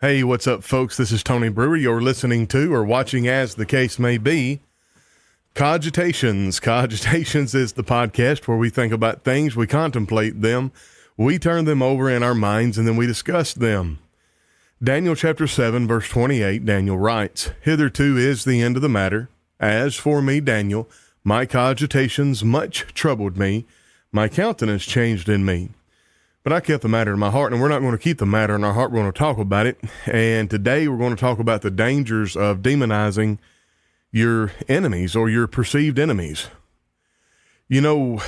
Hey, what's up, folks? This is Tony Brewer. You're listening to or watching, as the case may be, Cogitations. Cogitations is the podcast where we think about things, we contemplate them, we turn them over in our minds, and then we discuss them. Daniel chapter 7, verse 28, Daniel writes, "Hitherto is the end of the matter. As for me, Daniel, my cogitations much troubled me. My countenance changed in me. But I kept the matter in my heart," and we're not going to keep the matter in our heart. We're going to talk about it. And today we're going to talk about the dangers of demonizing your enemies or your perceived enemies. You know,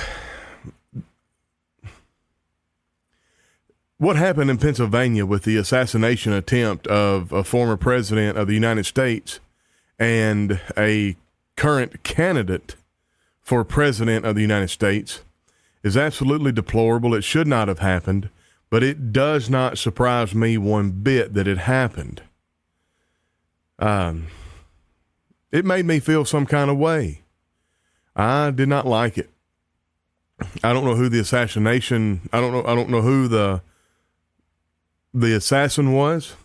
what happened in Pennsylvania with the assassination attempt of a former president of the United States and a current candidate for president of the United States is absolutely deplorable. It should not have happened, but it does not surprise me one bit that it happened. It made me feel some kind of way. I did not like it. I don't know who the assassination, I don't know who the assassin was.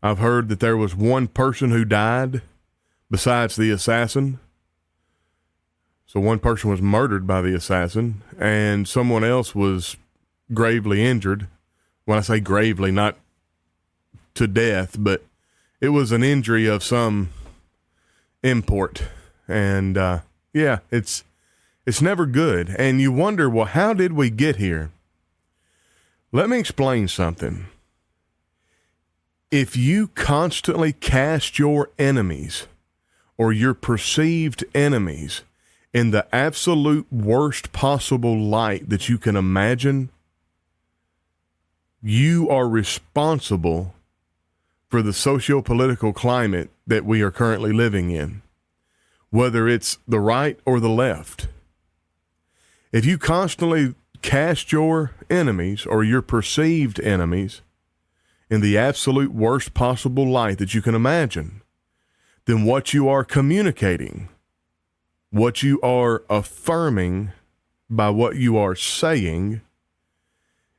I've heard that there was one person who died besides the assassin. So one person was murdered by the assassin, and someone else was gravely injured. When I say gravely, not to death, but it was an injury of some import. And it's never good. And you wonder, well, how did we get here? Let me explain something. If you constantly cast your enemies or your perceived enemies in the absolute worst possible light that you can imagine, you are responsible for the socio-political climate that we are currently living in, whether it's the right or the left. If you constantly cast your enemies or your perceived enemies in the absolute worst possible light that you can imagine, then what you are communicating, what you are affirming by what you are saying,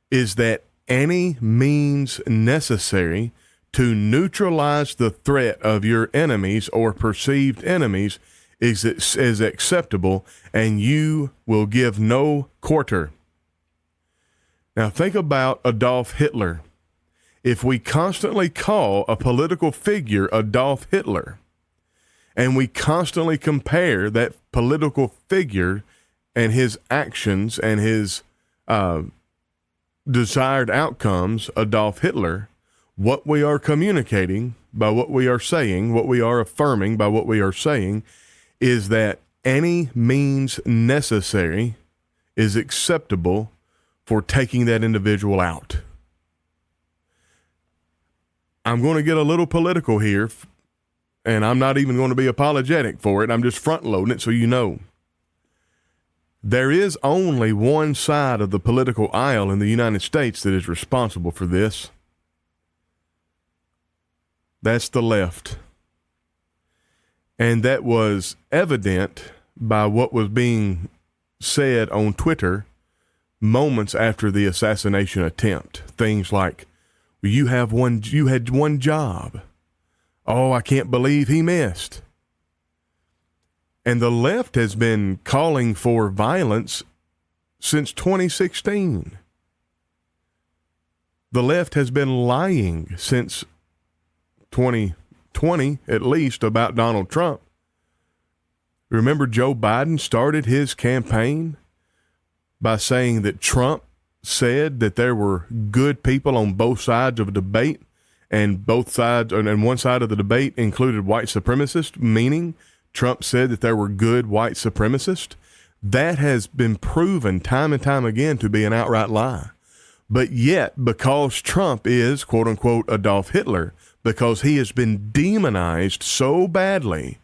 is that any means necessary to neutralize the threat of your enemies or perceived enemies is acceptable, and you will give no quarter. Now think about Adolf Hitler. If we constantly call a political figure Adolf Hitler, and we constantly compare that political figure and his actions and his desired outcomes, Adolf Hitler, what we are communicating by what we are saying, what we are affirming by what we are saying, is that any means necessary is acceptable for taking that individual out. I'm going to get a little political here, and I'm not even going to be apologetic for it. I'm just front-loading it so you know. There is only one side of the political aisle in the United States that is responsible for this. That's the left. And that was evident by what was being said on Twitter moments after the assassination attempt. Things like, you had one job. Oh, I can't believe he missed. And the left has been calling for violence since 2016. The left has been lying since 2020, at least, about Donald Trump. Remember, Joe Biden started his campaign by saying that Trump said that there were good people on both sides of a debate, and both sides, and one side of the debate included white supremacists, meaning Trump said that there were good white supremacists. That has been proven time and time again to be an outright lie. But yet, because Trump is, quote unquote, Adolf Hitler, because he has been demonized so badly,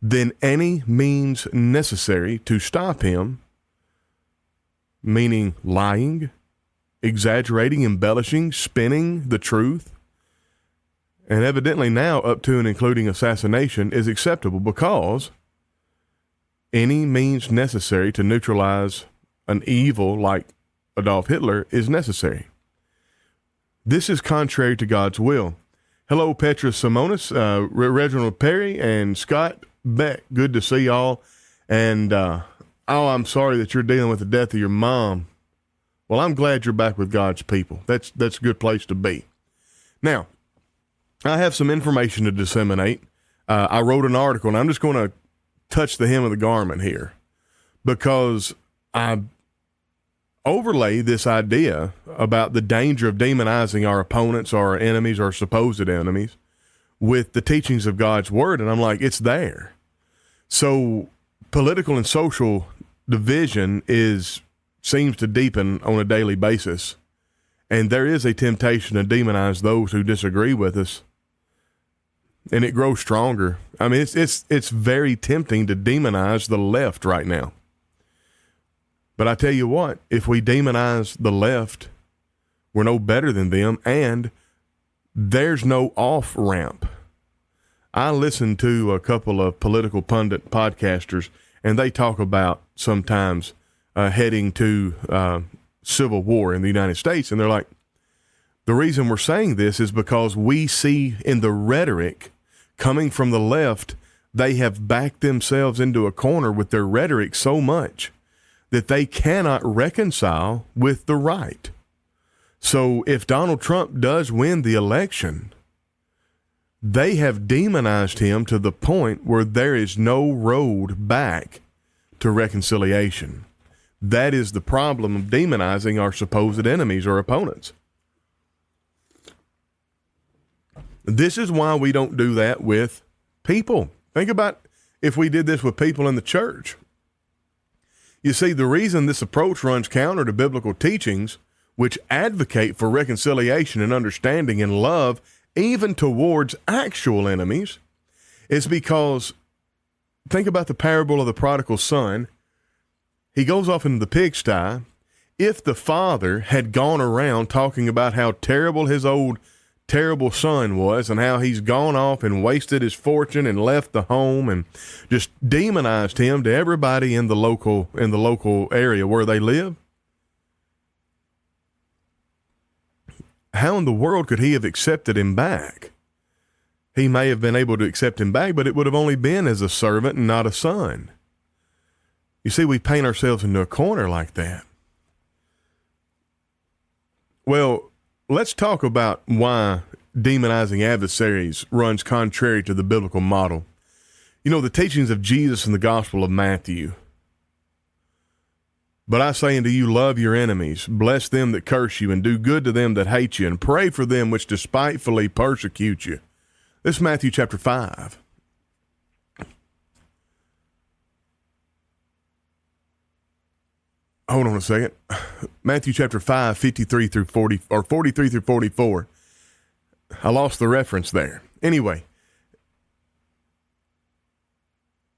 then any means necessary to stop him, meaning lying, exaggerating, embellishing, spinning the truth, and evidently now up to and including assassination, is acceptable because any means necessary to neutralize an evil like Adolf Hitler is necessary. This is contrary to God's will. Hello, Petra Simonis, Reginald Perry, and Scott Beck. Good to see y'all. And, I'm sorry that you're dealing with the death of your mom. Well, I'm glad you're back with God's people. That's a good place to be. Now, I have some information to disseminate. I wrote an article, and I'm just going to touch the hem of the garment here because I overlay this idea about the danger of demonizing our opponents, our enemies, our supposed enemies with the teachings of God's word. And I'm like, it's there. So political and social division seems to deepen on a daily basis. And there is a temptation to demonize those who disagree with us. And it grows stronger. I mean, it's very tempting to demonize the left right now. But I tell you what, if we demonize the left, we're no better than them, and there's no off-ramp. I listen to a couple of political pundit podcasters, and they talk about sometimes heading to civil war in the United States, and they're like, the reason we're saying this is because we see in the rhetoric coming from the left, they have backed themselves into a corner with their rhetoric so much that they cannot reconcile with the right. So if Donald Trump does win the election, they have demonized him to the point where there is no road back to reconciliation. That is the problem of demonizing our supposed enemies or opponents. This is why we don't do that with people. Think about if we did this with people in the church. You see, the reason this approach runs counter to biblical teachings, which advocate for reconciliation and understanding and love, even towards actual enemies, is because, think about the parable of the prodigal son. He goes off into the pigsty. If the father had gone around talking about how terrible his old terrible son was and how he's gone off and wasted his fortune and left the home and just demonized him to everybody in the local area where they live, how in the world could he have accepted him back? He may have been able to accept him back, but it would have only been as a servant and not a son. You see, we paint ourselves into a corner like that. Well, let's talk about why demonizing adversaries runs contrary to the biblical model. You know, the teachings of Jesus in the Gospel of Matthew. But I say unto you, love your enemies, bless them that curse you, and do good to them that hate you, and pray for them which despitefully persecute you. This is Matthew chapter 5. Hold on a second. Matthew chapter 5, 53 through 40, or 43 through 44. I lost the reference there. Anyway,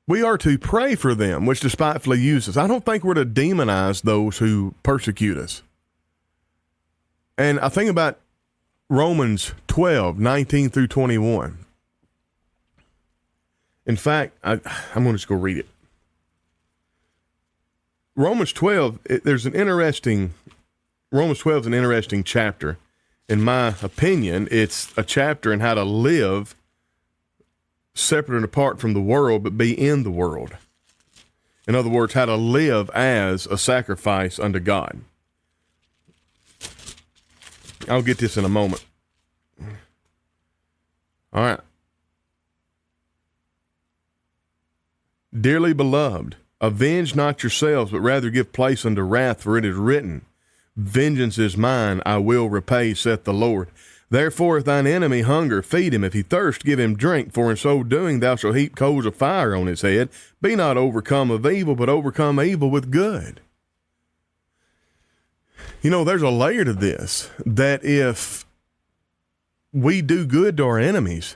we are to pray for them which despitefully use us. I don't think we're to demonize those who persecute us. And I think about Romans 12, 19 through 21. In fact, I'm going to just go read it. Romans 12 is an interesting chapter. In my opinion, it's a chapter in how to live separate and apart from the world, but be in the world. In other words, how to live as a sacrifice unto God. I'll get this in a moment. All right. Dearly beloved, avenge not yourselves, but rather give place unto wrath, for it is written, vengeance is mine, I will repay, saith the Lord. Therefore, if thine enemy hunger, feed him. If he thirst, give him drink, for in so doing thou shalt heap coals of fire on his head. Be not overcome of evil, but overcome evil with good. You know, there's a layer to this, that if we do good to our enemies,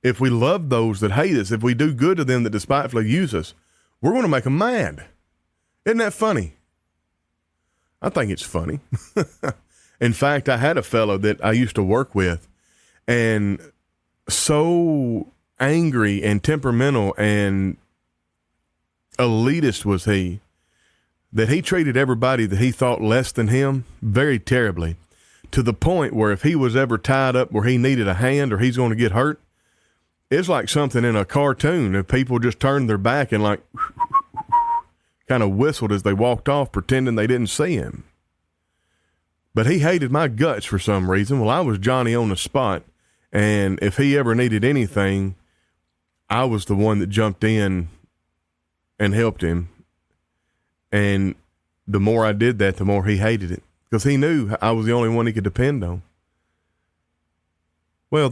if we love those that hate us, if we do good to them that despitefully use us, we're going to make them mad. Isn't that funny? I think it's funny. In fact, I had a fellow that I used to work with, and so angry and temperamental and elitist was he, that he treated everybody that he thought less than him very terribly. to the point where if he was ever tied up where he needed a hand or he's going to get hurt, it's like something in a cartoon. If people just turned their back and like kind of whistled as they walked off, pretending they didn't see him. But he hated my guts for some reason. Well, I was Johnny on the spot, and if he ever needed anything, I was the one that jumped in and helped him. And the more I did that, the more he hated it, because he knew I was the only one he could depend on. Well,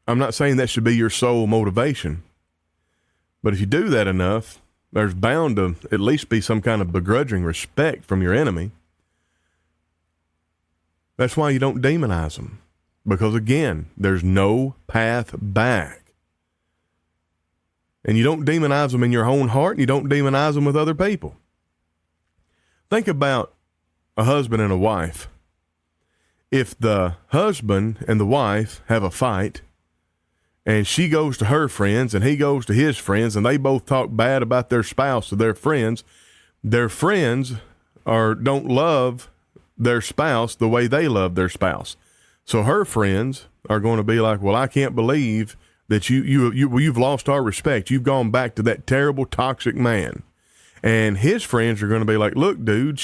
I'm not saying that should be your sole motivation, but if you do that enough, there's bound to at least be some kind of begrudging respect from your enemy. That's why you don't demonize them, because again, there's no path back. And you don't demonize them in your own heart, and you don't demonize them with other people. Think about a husband and a wife. If the husband and the wife have a fight, and she goes to her friends and he goes to his friends, and they both talk bad about their spouse to their friends don't love their spouse the way they love their spouse. So her friends are going to be like, well, I can't believe that you've lost our respect. You've gone back to that terrible, toxic man. And his friends are going to be like, look, dude,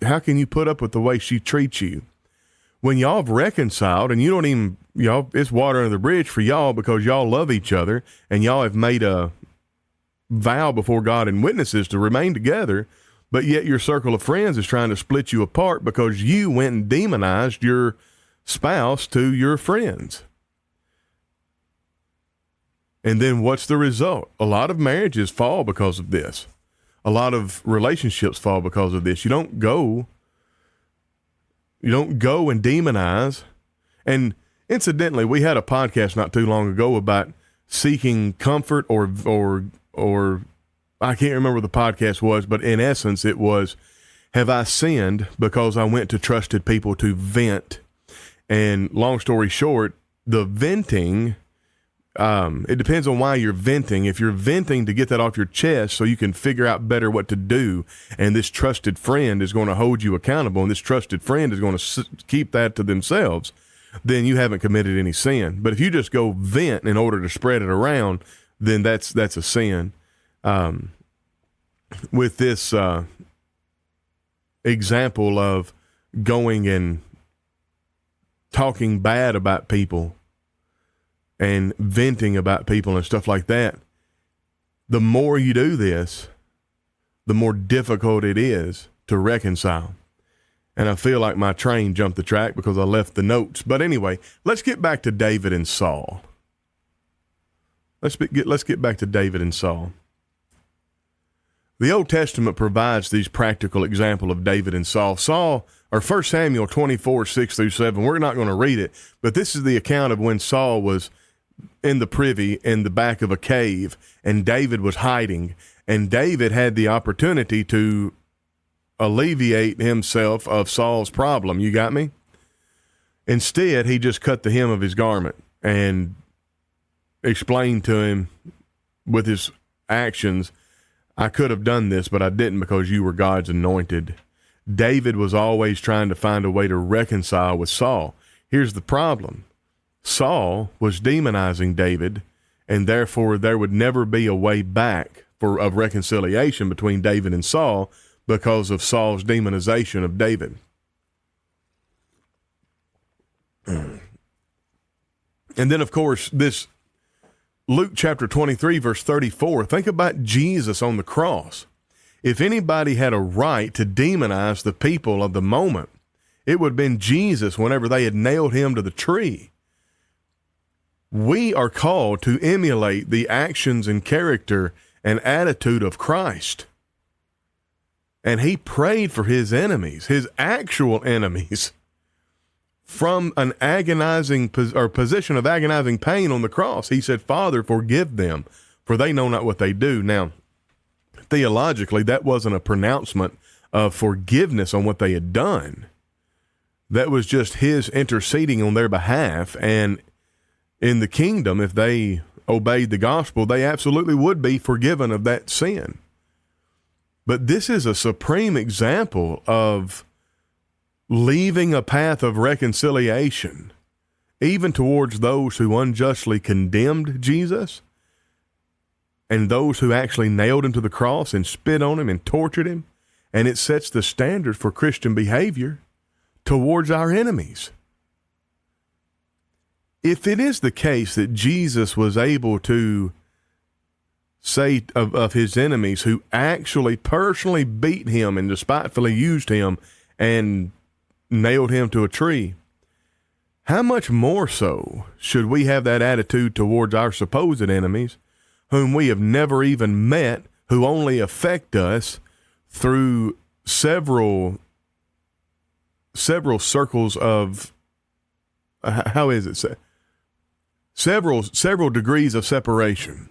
how can you put up with the way she treats you? When y'all have reconciled and you don't even, it's water under the bridge for y'all because y'all love each other and y'all have made a vow before God and witnesses to remain together, but yet your circle of friends is trying to split you apart because you went and demonized your spouse to your friends. And then what's the result? A lot of marriages fall because of this. A lot of relationships fall because of this. You don't go and demonize. And incidentally, we had a podcast not too long ago about seeking comfort or I can't remember what the podcast was, but in essence it was, have I sinned because I went to trusted people to vent? And long story short, the venting, it depends on why you're venting. If you're venting to get that off your chest so you can figure out better what to do, and this trusted friend is going to hold you accountable, and this trusted friend is going to keep that to themselves, then you haven't committed any sin. But if you just go vent in order to spread it around, then that's a sin. With this example of going and talking bad about people and venting about people and stuff like that, the more you do this, the more difficult it is to reconcile. And I feel like my train jumped the track because I left the notes. But anyway, let's get back to David and Saul. Let's get back to David and Saul. The Old Testament provides these practical examples of David and Saul. Or 1 Samuel 24, 6-7, we're not going to read it, but this is the account of when Saul was in the privy in the back of a cave, and David was hiding, and David had the opportunity to alleviate himself of Saul's problem. You got me? Instead, he just cut the hem of his garment and explained to him with his actions, I could have done this, but I didn't because you were God's anointed. David was always trying to find a way to reconcile with Saul. Here's the problem. Saul was demonizing David, and therefore there would never be a way back of reconciliation between David and Saul because of Saul's demonization of David. And then, of course, this Luke chapter 23, verse 34, think about Jesus on the cross. If anybody had a right to demonize the people of the moment, it would have been Jesus whenever they had nailed him to the tree. We are called to emulate the actions and character and attitude of Christ. And he prayed for his enemies, his actual enemies, from an agonizing position of agonizing pain on the cross. He said, Father, forgive them, for they know not what they do. Now, theologically, that wasn't a pronouncement of forgiveness on what they had done. That was just his interceding on their behalf. And in the kingdom, if they obeyed the gospel, they absolutely would be forgiven of that sin. But this is a supreme example of leaving a path of reconciliation, even towards those who unjustly condemned Jesus and those who actually nailed him to the cross and spit on him and tortured him. And it sets the standard for Christian behavior towards our enemies. If it is the case that Jesus was able to say of his enemies who actually personally beat him and despitefully used him and nailed him to a tree, how much more so should we have that attitude towards our supposed enemies, whom we have never even met, who only affect us through several circles of, several degrees of separation.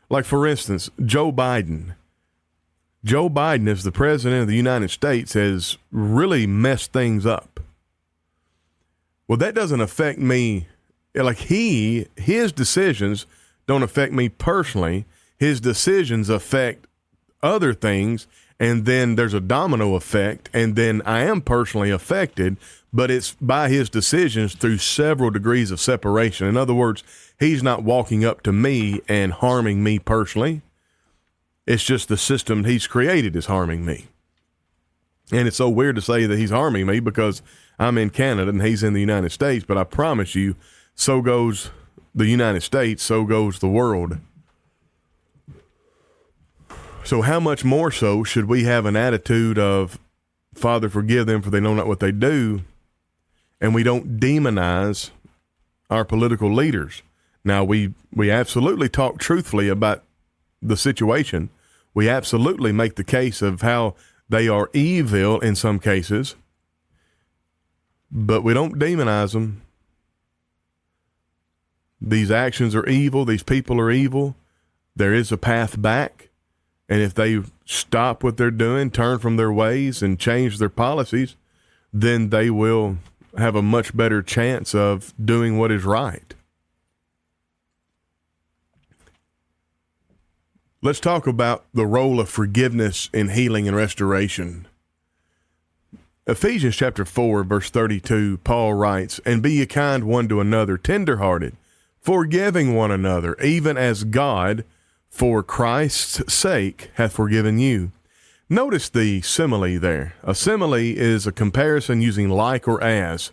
Like, for instance, Joe Biden. Joe Biden, as the president of the United States, has really messed things up. Well, that doesn't affect me. Like, his decisions don't affect me personally. His decisions affect other things, and then there's a domino effect, and then I am personally affected, but it's by his decisions through several degrees of separation. In other words, he's not walking up to me and harming me personally. It's just the system he's created is harming me. And it's so weird to say that he's harming me because I'm in Canada and he's in the United States, but I promise you, so goes the United States, so goes the world. So how much more so should we have an attitude of, Father, forgive them for they know not what they do, and we don't demonize our political leaders. Now, we absolutely talk truthfully about the situation. We absolutely make the case of how they are evil in some cases, but we don't demonize them. These actions are evil. These people are evil. There is a path back. And if they stop what they're doing, turn from their ways and change their policies, then they will have a much better chance of doing what is right. Let's talk about the role of forgiveness in healing and restoration. Ephesians chapter 4, verse 32, Paul writes, "And be ye kind one to another, tenderhearted, forgiving one another, even as God, for Christ's sake, hath forgiven you." Notice the simile there. A simile is a comparison using like or as.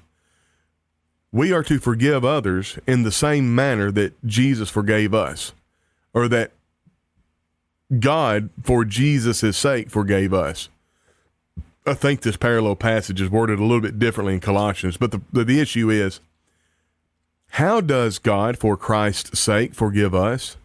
We are to forgive others in the same manner that Jesus forgave us, or that God, for Jesus' sake, forgave us. I think this parallel passage is worded a little bit differently in Colossians, but the issue is, how does God, for Christ's sake, forgive us?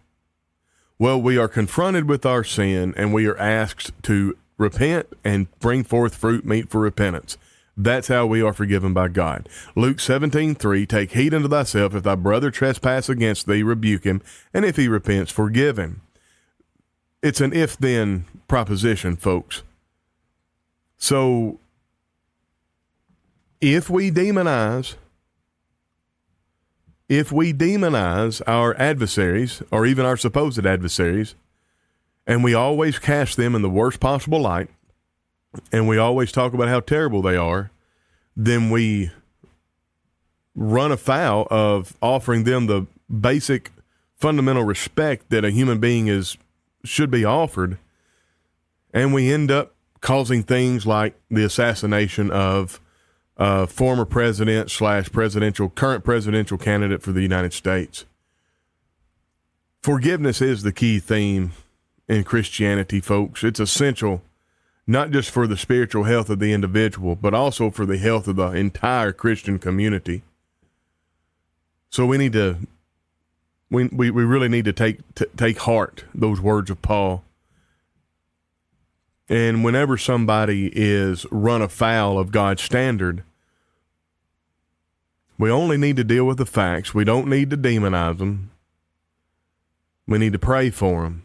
Well, we are confronted with our sin, and we are asked to repent and bring forth fruit meet for repentance. That's how we are forgiven by God. Luke 17:3, "Take heed unto thyself, if thy brother trespass against thee, rebuke him, and if he repents, forgive him." It's an if-then proposition, folks. So, if we demonize our adversaries, or even our supposed adversaries, and we always cast them in the worst possible light, and we always talk about how terrible they are, then we run afoul of offering them the basic fundamental respect that a human being should be offered, and we end up causing things like the assassination of former president / current presidential candidate for the United States. Forgiveness is the key theme in Christianity, folks. It's essential, not just for the spiritual health of the individual, but also for the health of the entire Christian community. So we really need to take heart those words of Paul. And whenever somebody is run afoul of God's standard, we only need to deal with the facts. We don't need to demonize them. We need to pray for them.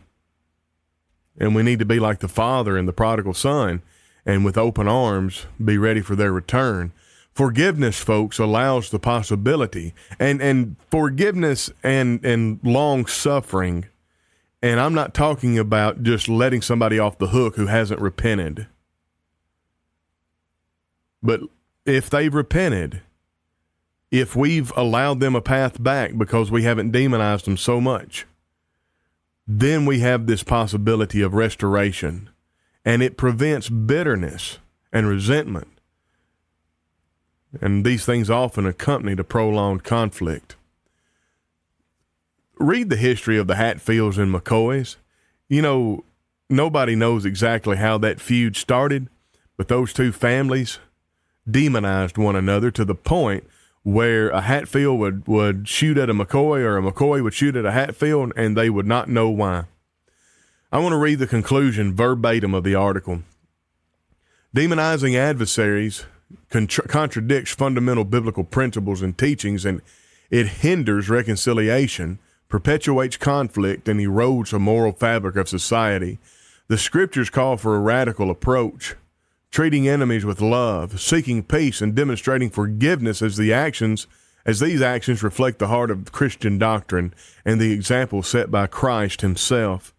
And we need to be like the father and the prodigal son, and with open arms, be ready for their return. Forgiveness, folks, allows the possibility, and forgiveness and long suffering. And I'm not talking about just letting somebody off the hook who hasn't repented. But if they've repented, if we've allowed them a path back because we haven't demonized them so much, then we have this possibility of restoration, and it prevents bitterness and resentment. And these things often accompany the prolonged conflict. Read the history of the Hatfields and McCoys. You know, nobody knows exactly how that feud started, but those two families demonized one another to the point where a Hatfield would shoot at a McCoy, or a McCoy would shoot at a Hatfield, and they would not know why. I want to read the conclusion verbatim of the article. Demonizing adversaries contradicts fundamental biblical principles and teachings, and it hinders reconciliation, perpetuates conflict, and erodes the moral fabric of society. The scriptures call for a radical approach, treating enemies with love, seeking peace, and demonstrating forgiveness as these actions reflect the heart of Christian doctrine and the example set by Christ himself.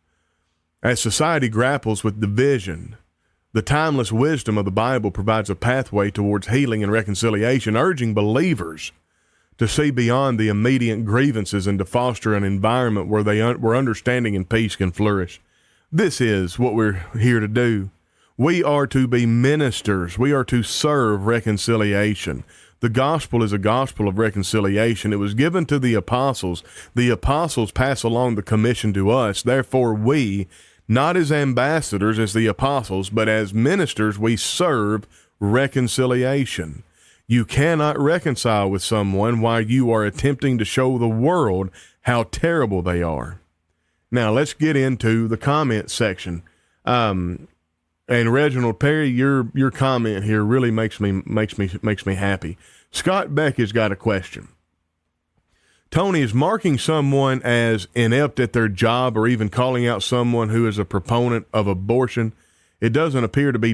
As society grapples with division, the timeless wisdom of the Bible provides a pathway towards healing and reconciliation, urging believers to see beyond the immediate grievances and to foster an environment where understanding and peace can flourish. This is what we're here to do. We are to be ministers. We are to serve reconciliation. The gospel is a gospel of reconciliation. It was given to the apostles. The apostles pass along the commission to us. Therefore, we, not as ambassadors as the apostles, but as ministers, we serve reconciliation. You cannot reconcile with someone while you are attempting to show the world how terrible they are. Now, let's get into the comment section. And Reginald Perry, your comment here really makes me happy. Scott Beck has got a question. Tony, is marking someone as inept at their job or even calling out someone who is a proponent of abortion, it doesn't appear to be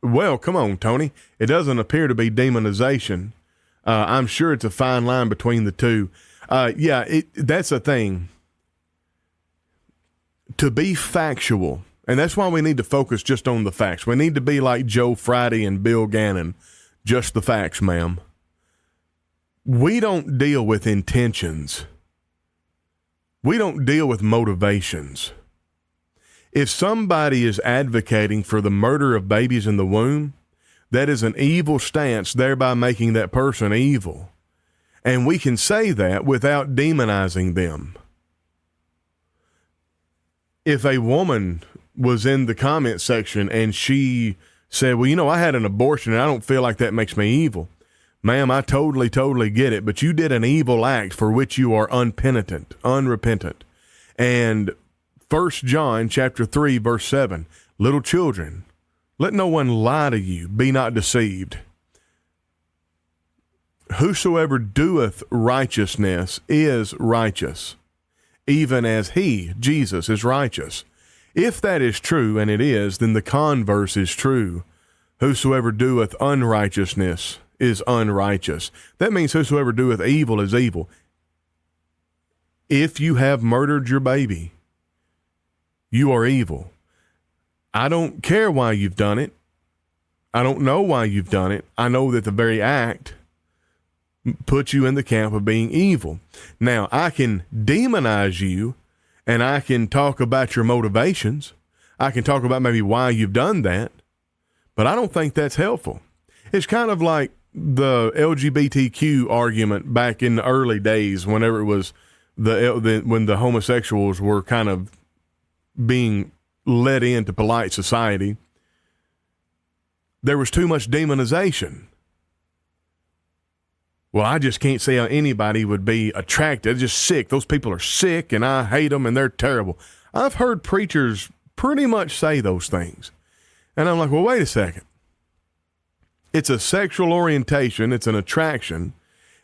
well, come on, Tony. It doesn't appear to be demonization. I'm sure it's a fine line between the two. That's a thing. To be factual, and that's why we need to focus just on the facts. We need to be like Joe Friday and Bill Gannon, just the facts, ma'am. We don't deal with intentions. We don't deal with motivations. If somebody is advocating for the murder of babies in the womb, that is an evil stance, thereby making that person evil. And we can say that without demonizing them. If a woman was in the comment section and she said, well, I had an abortion and I don't feel like that makes me evil. Ma'am, I totally get it, but you did an evil act for which you are unrepentant. And 1 John chapter 3, verse 7, little children, let no one lie to you, be not deceived. Whosoever doeth righteousness is righteous, even as he, Jesus, is righteous. If that is true, and it is, then the converse is true. Whosoever doeth unrighteousness is unrighteous. That means whosoever doeth evil is evil. If you have murdered your baby, you are evil. I don't care why you've done it. I don't know why you've done it. I know that the very act puts you in the camp of being evil. Now, I can demonize you, and I can talk about your motivations. I can talk about maybe why you've done that, but I don't think that's helpful. It's kind of like the LGBTQ argument back in the early days, whenever it was when the homosexuals were kind of being let into polite society. There was too much demonization. Well, I just can't see how anybody would be attracted. They're just sick. Those people are sick, and I hate them, and they're terrible. I've heard preachers pretty much say those things. And I'm like, well, wait a second. It's a sexual orientation. It's an attraction.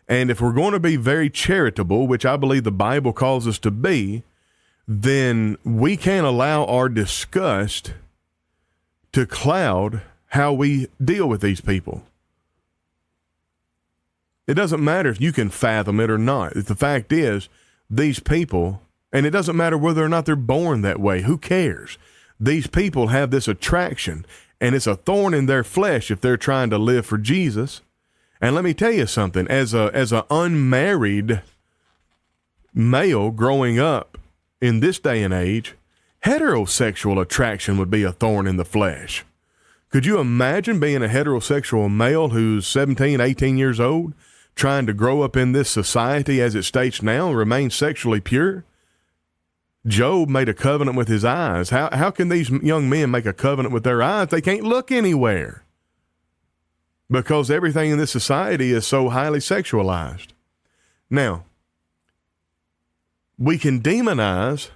And if we're going to be very charitable, which I believe the Bible calls us to be, then we can't allow our disgust to cloud how we deal with these people. It doesn't matter if you can fathom it or not. The fact is, these people, and it doesn't matter whether or not they're born that way, who cares? These people have this attraction, And it's a thorn in their flesh if they're trying to live for Jesus. And let me tell you something, as a unmarried male growing up in this day and age, heterosexual attraction would be a thorn in the flesh. Could you imagine being a heterosexual male who's 17, 18 years old, trying to grow up in this society as it states now and remain sexually pure? Job made a covenant with his eyes. How can these young men make a covenant with their eyes? They can't look anywhere because everything in this society is so highly sexualized. Now, we can demonize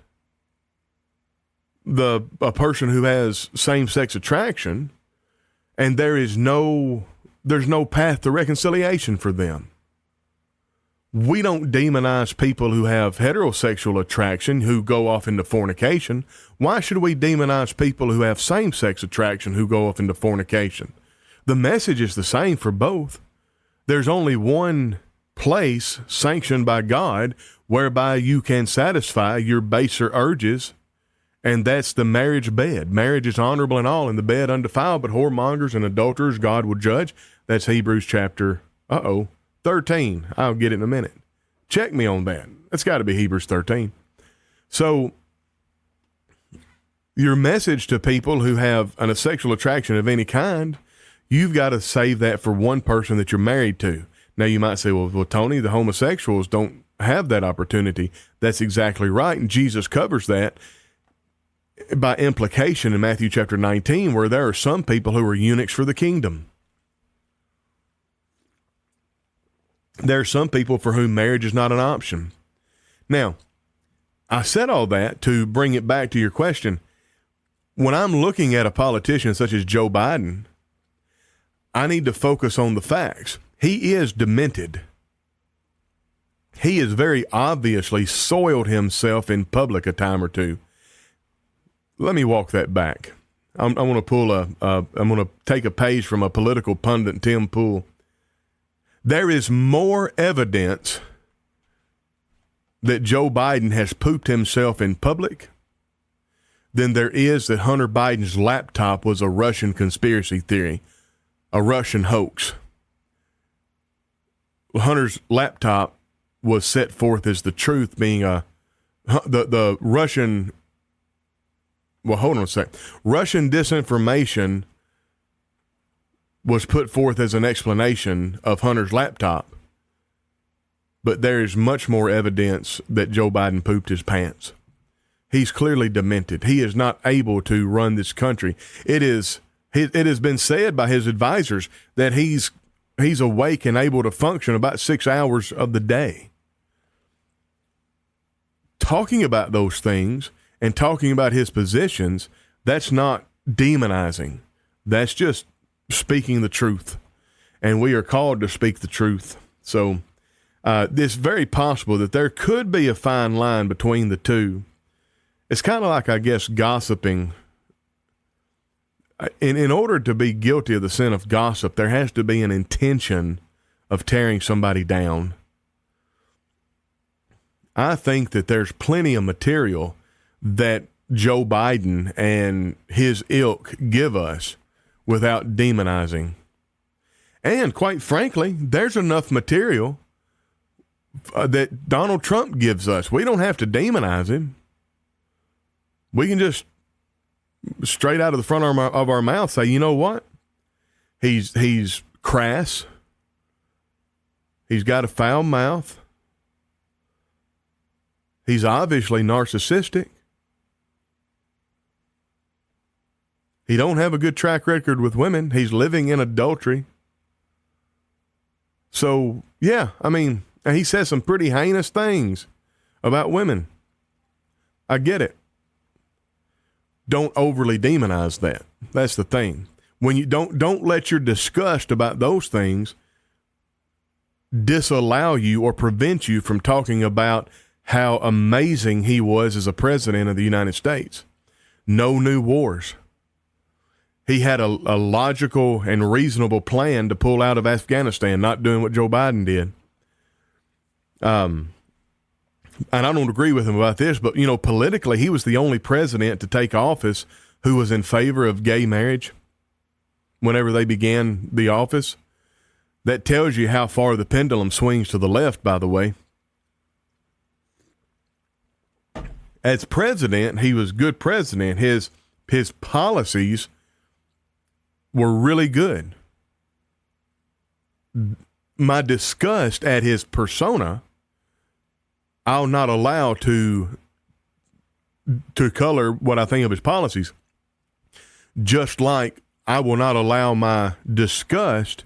a person who has same-sex attraction, and there's no path to reconciliation for them. We don't demonize people who have heterosexual attraction, who go off into fornication. Why should we demonize people who have same-sex attraction, who go off into fornication? The message is the same for both. There's only one place sanctioned by God whereby you can satisfy your baser urges, and that's the marriage bed. Marriage is honorable in all, and the bed undefiled, but whoremongers and adulterers God will judge. That's Hebrews chapter 13. I'll get it in a minute. Check me on that. That's got to be Hebrews 13. So your message to people who have a sexual attraction of any kind, you've got to save that for one person that you're married to. Now you might say, well, Tony, the homosexuals don't have that opportunity. That's exactly right. And Jesus covers that by implication in Matthew chapter 19, where there are some people who are eunuchs for the kingdom. There are some people for whom marriage is not an option. Now, I said all that to bring it back to your question. When I'm looking at a politician such as Joe Biden, I need to focus on the facts. He is demented. He has very obviously soiled himself in public a time or two. Let me walk that back. I'm going to take a page from a political pundit, Tim Pool. There is more evidence that Joe Biden has pooped himself in public than there is that Hunter Biden's laptop was a Russian conspiracy theory, a Russian hoax. Hunter's laptop was set forth as the truth, being the Russian. Well, hold on a sec. Russian disinformation was put forth as an explanation of Hunter's laptop, but there is much more evidence that Joe Biden pooped his pants. He's clearly demented. He is not able to run this country. It has been said by his advisors that he's awake and able to function about 6 hours of the day. Talking about those things and talking about his positions, that's not demonizing. That's just speaking the truth. And we are called to speak the truth. So it's very possible that there could be a fine line between the two. It's kind of like, I guess, gossiping. In order to be guilty of the sin of gossip, there has to be an intention of tearing somebody down. I think that there's plenty of material that Joe Biden and his ilk give us without demonizing. And quite frankly, there's enough material that Donald Trump gives us. We don't have to demonize him. We can just straight out of the front of our mouth say, you know what? He's crass. He's got a foul mouth. He's obviously narcissistic. He don't have a good track record with women. He's living in adultery. So, yeah, I mean, he says some pretty heinous things about women. I get it. Don't overly demonize that. That's the thing. When you don't let your disgust about those things disallow you or prevent you from talking about how amazing he was as a president of the United States. No new wars. He had a logical and reasonable plan to pull out of Afghanistan, not doing what Joe Biden did. And I don't agree with him about this, but, politically, he was the only president to take office who was in favor of gay marriage. whenever they began the office. That tells you how far the pendulum swings to the left, by the way. As president, he was good president. His policies were really good. My disgust at his persona, I'll not allow to color what I think of his policies. Just like I will not allow my disgust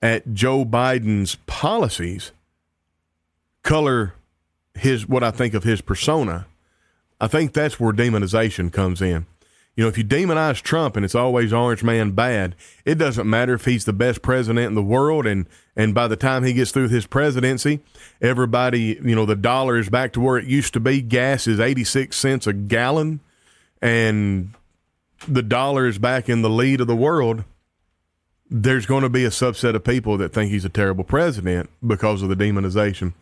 at Joe Biden's policies color what I think of his persona. I think that's where demonization comes in. You know, if you demonize Trump and it's always orange man bad, it doesn't matter if he's the best president in the world and by the time he gets through his presidency, everybody, you know, the dollar is back to where it used to be. Gas is 86 cents a gallon and the dollar is back in the lead of the world. There's going to be a subset of people that think he's a terrible president because of the demonization.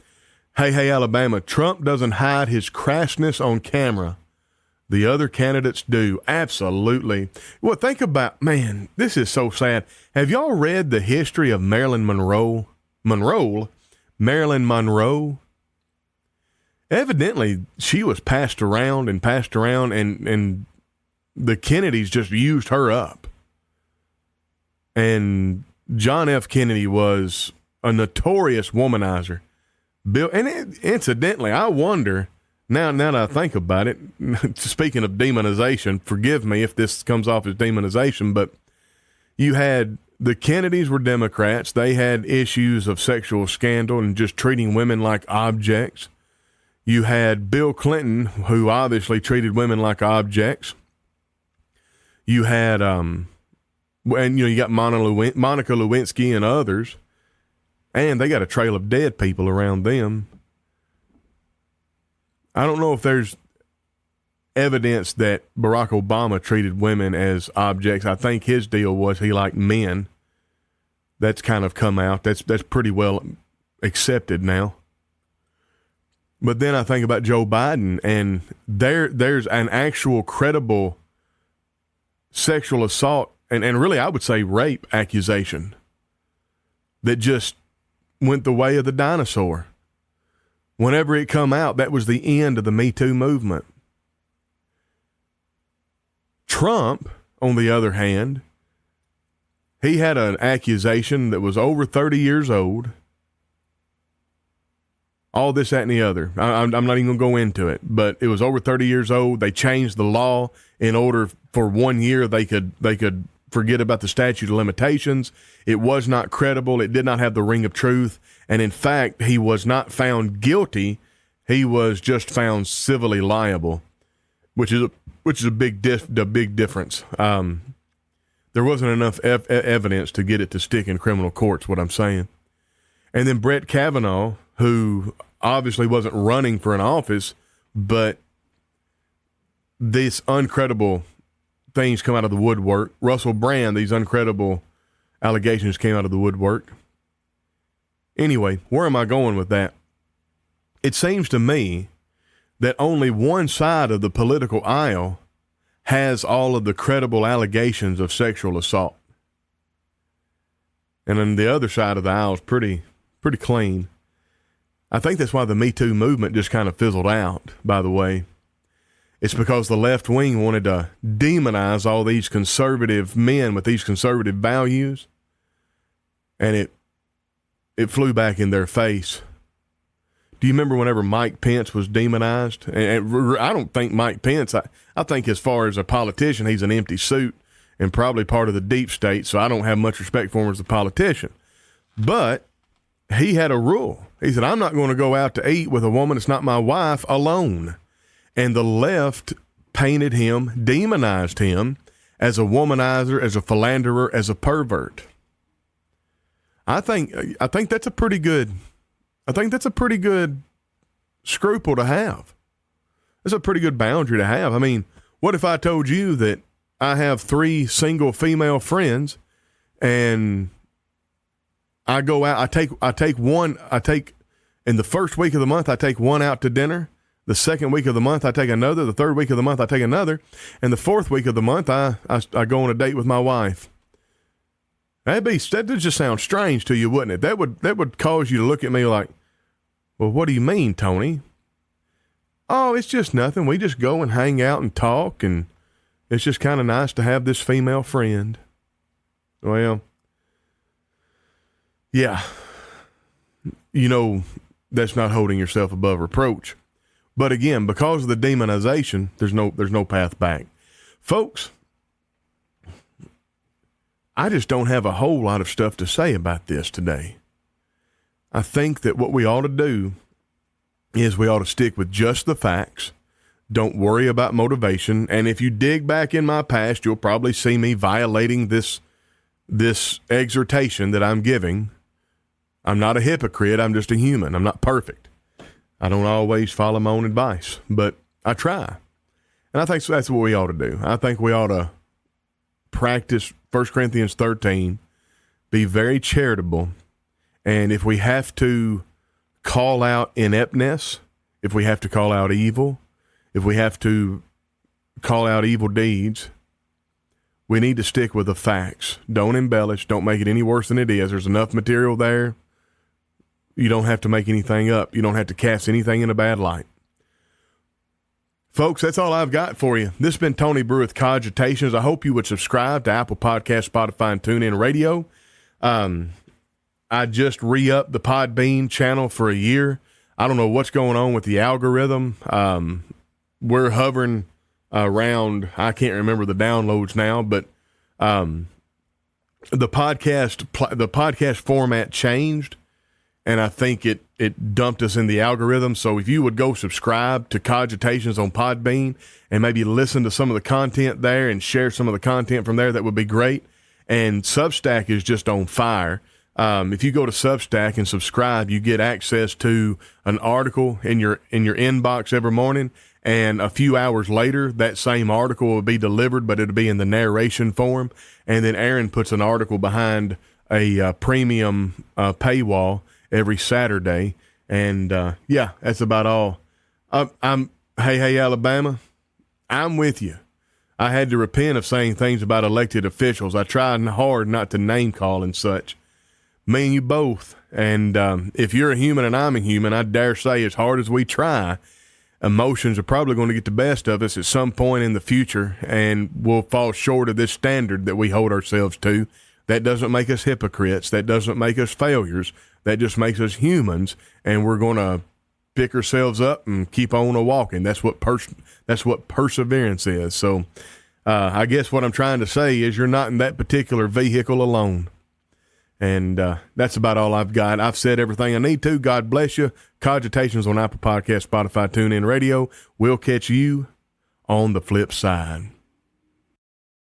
Hey, Alabama, Trump doesn't hide his crassness on camera. The other candidates do. Absolutely. Well, think about, man, this is so sad. Have y'all read the history of Marilyn Monroe? Marilyn Monroe? Evidently, she was passed around and the Kennedys just used her up. And John F. Kennedy was a notorious womanizer. Incidentally, I wonder, now that I think about it, speaking of demonization, forgive me if this comes off as demonization, but you had the Kennedys were Democrats. They had issues of sexual scandal and just treating women like objects. You had Bill Clinton, who obviously treated women like objects. You had, and you got Monica Lewinsky and others, and they got a trail of dead people around them. I don't know if there's evidence that Barack Obama treated women as objects. I think his deal was he liked men. That's kind of come out. That's pretty well accepted now. But then I think about Joe Biden, and there's an actual credible sexual assault and really I would say rape accusation that just went the way of the dinosaur. Whenever it come out, that was the end of the Me Too movement. Trump, on the other hand, he had an accusation that was over 30 years old. All this, that, and the other. I'm not even going to go into it, but it was over 30 years old. They changed the law in order for 1 year they could forget about the statute of limitations. It was not credible. It did not have the ring of truth. And in fact, he was not found guilty. He was just found civilly liable, which is a big difference. There wasn't enough evidence to get it to stick in criminal courts, what I'm saying. And then Brett Kavanaugh, who obviously wasn't running for an office, but these uncredible things come out of the woodwork. Russell Brand, these uncredible allegations came out of the woodwork. Anyway, where am I going with that? It seems to me that only one side of the political aisle has all of the credible allegations of sexual assault. And then the other side of the aisle is pretty clean. I think that's why the Me Too movement just kind of fizzled out, by the way. It's because the left wing wanted to demonize all these conservative men with these conservative values, and it flew back in their face. Do you remember whenever Mike Pence was demonized? And I don't think Mike Pence, I think as far as a politician, he's an empty suit and probably part of the deep state, so I don't have much respect for him as a politician. But he had a rule. He said, I'm not going to go out to eat with a woman that's not my wife alone. And the left painted him, demonized him as a womanizer, as a philanderer, as a pervert. I think that's a pretty good scruple to have. That's a pretty good boundary to have. I mean, what if I told you that I have 3 single female friends and I go out, I take in the first week of the month, I take one out to dinner. The second week of the month, I take another. The third week of the month, I take another. And the fourth week of the month, I go on a date with my wife. That would just sound strange to you, wouldn't it? That would cause you to look at me like, well, what do you mean, Tony? Oh, it's just nothing. We just go and hang out and talk, and it's just kind of nice to have this female friend. Well, yeah, that's not holding yourself above reproach. But again, because of the demonization, there's no path back. Folks, I just don't have a whole lot of stuff to say about this today. I think that what we ought to do is we ought to stick with just the facts. Don't worry about motivation. And if you dig back in my past, you'll probably see me violating this exhortation that I'm giving. I'm not a hypocrite. I'm just a human. I'm not perfect. I don't always follow my own advice, but I try. And I think that's what we ought to do. I think we ought to practice 1 Corinthians 13, be very charitable, and if we have to call out ineptness, if we have to call out evil, if we have to call out evil deeds, we need to stick with the facts. Don't embellish. Don't make it any worse than it is. There's enough material there. You don't have to make anything up. You don't have to cast anything in a bad light. Folks, that's all I've got for you. This has been Tony Brew with Cogitations. I hope you would subscribe to Apple Podcasts, Spotify, and TuneIn Radio. I just re-upped the Podbean channel for a year. I don't know what's going on with the algorithm. We're hovering around, I can't remember the downloads now, but the podcast format changed, and I think it dumped us in the algorithm. So if you would go subscribe to Cogitations on Podbean and maybe listen to some of the content there and share some of the content from there, that would be great. And Substack is just on fire. If you go to Substack and subscribe, you get access to an article in your inbox every morning. And a few hours later, that same article will be delivered, but it'll be in the narration form. And then Aaron puts an article behind a premium paywall every Saturday. And yeah, that's about all. Hey, Alabama, I'm with you. I had to repent of saying things about elected officials. I tried hard not to name call and such. Me and you both. And if you're a human and I'm a human, I dare say, as hard as we try, emotions are probably going to get the best of us at some point in the future, and we'll fall short of this standard that we hold ourselves to. That doesn't make us hypocrites. That doesn't make us failures. That just makes us humans, and we're going to pick ourselves up and keep on walking. That's what perseverance is. So I guess what I'm trying to say is you're not in that particular vehicle alone. And that's about all I've got. I've said everything I need to. God bless you. Cogitations on Apple Podcasts, Spotify, TuneIn Radio. We'll catch you on the flip side.